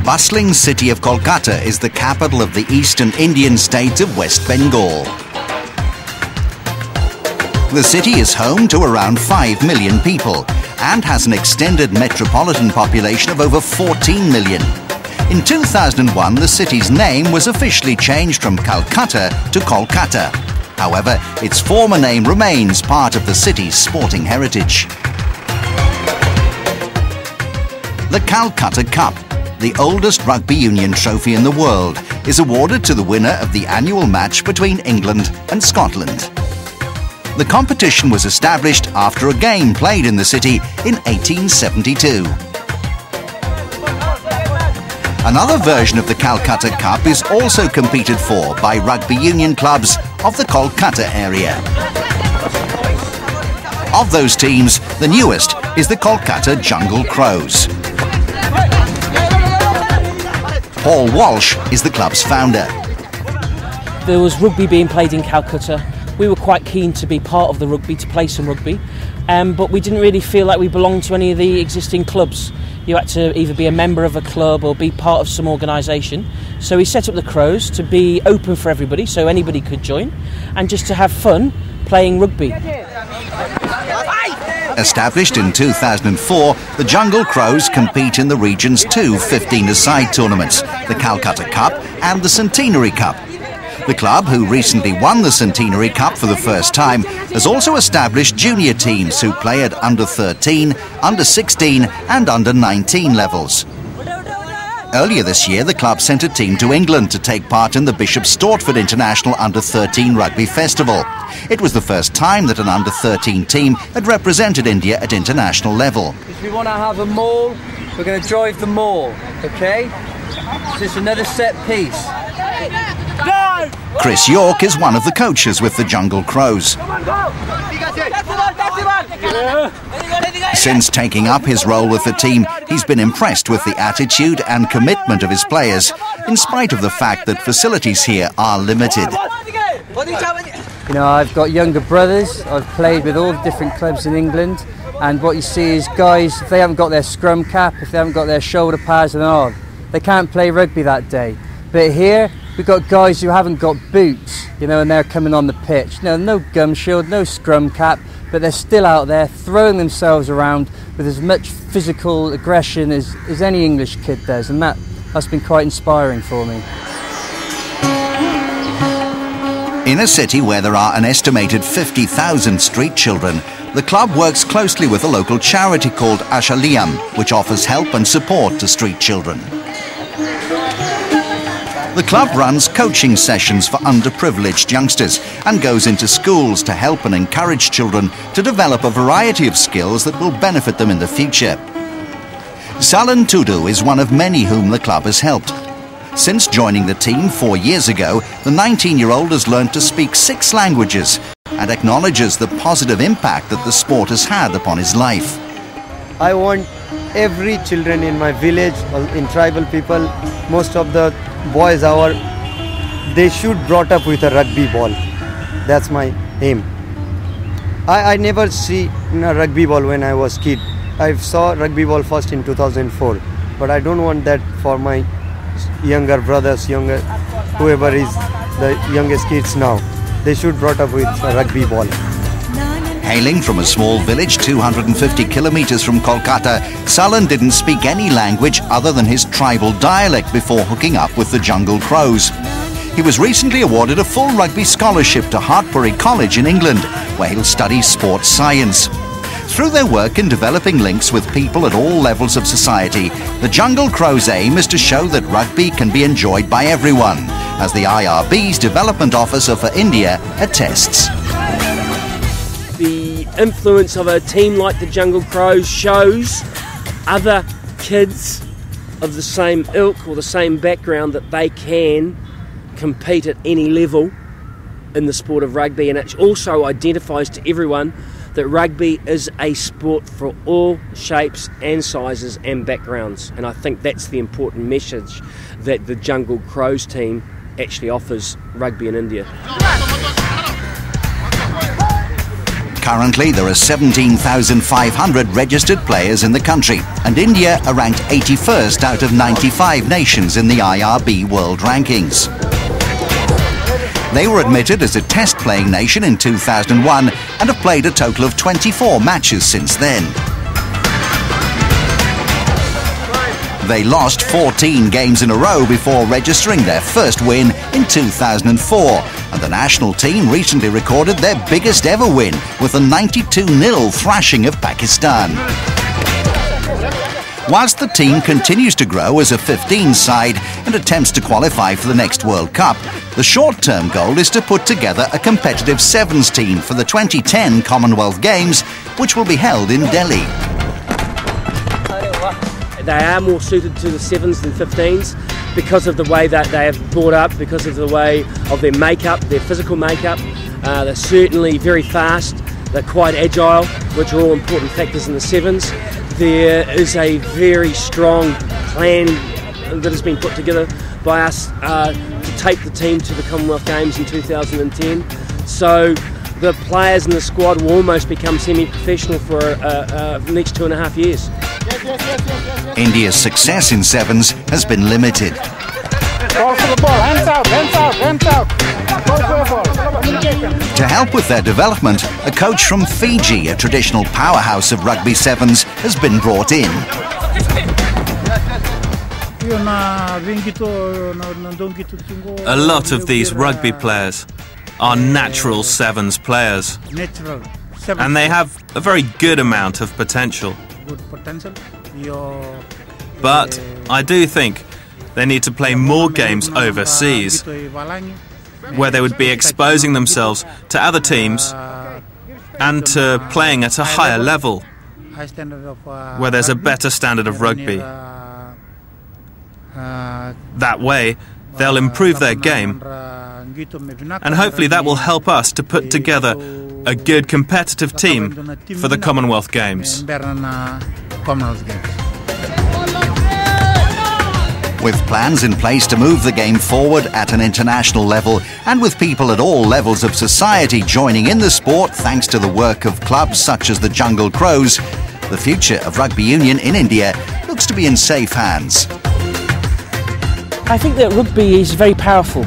bustling city of Kolkata is the capital of the eastern Indian state of West Bengal. The city is home to around 5 million people and has an extended metropolitan population of over 14 million. In 2001, the city's name was officially changed from Calcutta to Kolkata. However, its former name remains part of the city's sporting heritage. The Calcutta Cup, the oldest rugby union trophy in the world, is awarded to the winner of the annual match between England and Scotland. The competition was established after a game played in the city in 1872. Another version of the Calcutta Cup is also competed for by rugby union clubs of the Kolkata area. Of those teams, the newest is the Kolkata Jungle Crows. Paul Walsh is the club's founder. There was rugby being played in Calcutta. We were quite keen to be part of the rugby, to play some rugby, but we didn't really feel like we belonged to any of the existing clubs. You had to either be a member of a club or be part of some organisation. So we set up the Crows to be open for everybody, so anybody could join, and just to have fun playing rugby. Established in 2004, the Jungle Crows compete in the region's two 15-a-side tournaments, the Calcutta Cup and the Centenary Cup. The club, who recently won the Centenary Cup for the first time, has also established junior teams who play at under 13, under 16 and under 19 levels. Earlier this year, the club sent a team to England to take part in the Bishop Stortford International Under-13 Rugby Festival. It was the first time that an under-13 team had represented India at international level. If we want to have a maul, we're going to drive the maul, okay? It's just another set piece. Chris York is one of the coaches with the Jungle Crows. Since taking up his role with the team, he's been impressed with the attitude and commitment of his players, in spite of the fact that facilities here are limited. You know, I've got younger brothers. I've played with all the different clubs in England, and what you see is guys, if they haven't got their scrum cap, if they haven't got their shoulder pads and all, they can't play rugby that day. But here, we've got guys who haven't got boots, you know, and they're coming on the pitch. No gum shield, no scrum cap, but they're still out there throwing themselves around with as much physical aggression as any English kid does, and that's been quite inspiring for me. In a city where there are an estimated 50,000 street children, the club works closely with a local charity called Ashaliyam, which offers help and support to street children. The club runs coaching sessions for underprivileged youngsters and goes into schools to help and encourage children to develop a variety of skills that will benefit them in the future. Sailen Tudu is one of many whom the club has helped. Since joining the team 4 years ago, the 19-year-old has learned to speak 6 languages and acknowledges the positive impact that the sport has had upon his life. I want every children in my village, in tribal people, most of the boys they should brought up with a rugby ball. That's my aim. I never see a rugby ball when I was kid. I saw rugby ball first in 2004, but I don't want that for my younger brothers, whoever is the youngest kids now. They should brought up with a rugby ball. Hailing from a small village 250 kilometres from Kolkata, Sailen didn't speak any language other than his tribal dialect before hooking up with the Jungle Crows. He was recently awarded a full rugby scholarship to Hartpury College in England, where he'll study sports science. Through their work in developing links with people at all levels of society, the Jungle Crows' aim is to show that rugby can be enjoyed by everyone, as the IRB's Development Officer for India attests. The influence of a team like the Jungle Crows shows other kids of the same ilk or the same background that they can compete at any level in the sport of rugby, and it also identifies to everyone that rugby is a sport for all shapes and sizes and backgrounds, and I think that's the important message that the Jungle Crows team actually offers rugby in India. Currently, there are 17,500 registered players in the country, and India are ranked 81st out of 95 nations in the IRB World Rankings. They were admitted as a test-playing nation in 2001 and have played a total of 24 matches since then. They lost 14 games in a row before registering their first win in 2004, and the national team recently recorded their biggest ever win with a 92-0 thrashing of Pakistan. Whilst the team continues to grow as a 15 side and attempts to qualify for the next World Cup, the short-term goal is to put together a competitive sevens team for the 2010 Commonwealth Games, which will be held in Delhi. They are more suited to the 7s than 15s because of the way that they have brought up, because of the way of their makeup, their physical makeup. They're certainly very fast, they're quite agile, which are all important factors in the 7s. There is a very strong plan that has been put together by us to take the team to the Commonwealth Games in 2010. So the players in the squad will almost become semi-professional for the next 2.5 years. India's success in sevens has been limited. Ball for the ball, hands out, hands out, hands out. Ball for the ball, communication. To help with their development, a coach from Fiji, a traditional powerhouse of rugby sevens, has been brought in. A lot of these rugby players are natural sevens players, and they have a very good amount of potential. But I do think they need to play more games overseas, where they would be exposing themselves to other teams and to playing at a higher level, where there's a better standard of rugby. That way, they'll improve their game, and hopefully that will help us to put together a good competitive team for the Commonwealth Games. With plans in place to move the game forward at an international level, and with people at all levels of society joining in the sport thanks to the work of clubs such as the Jungle Crows, the future of rugby union in India looks to be in safe hands. I think that rugby is very powerful.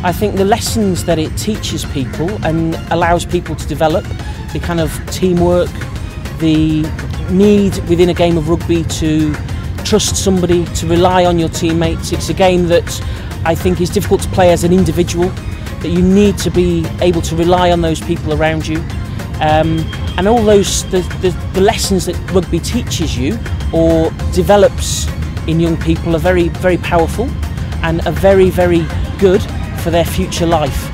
I think the lessons that it teaches people and allows people to develop, the kind of teamwork, the need within a game of rugby to trust somebody, to rely on your teammates. It's a game that I think is difficult to play as an individual, that you need to be able to rely on those people around you. And all those, the lessons that rugby teaches you or develops in young people are very, very powerful and are very, very good for their future life.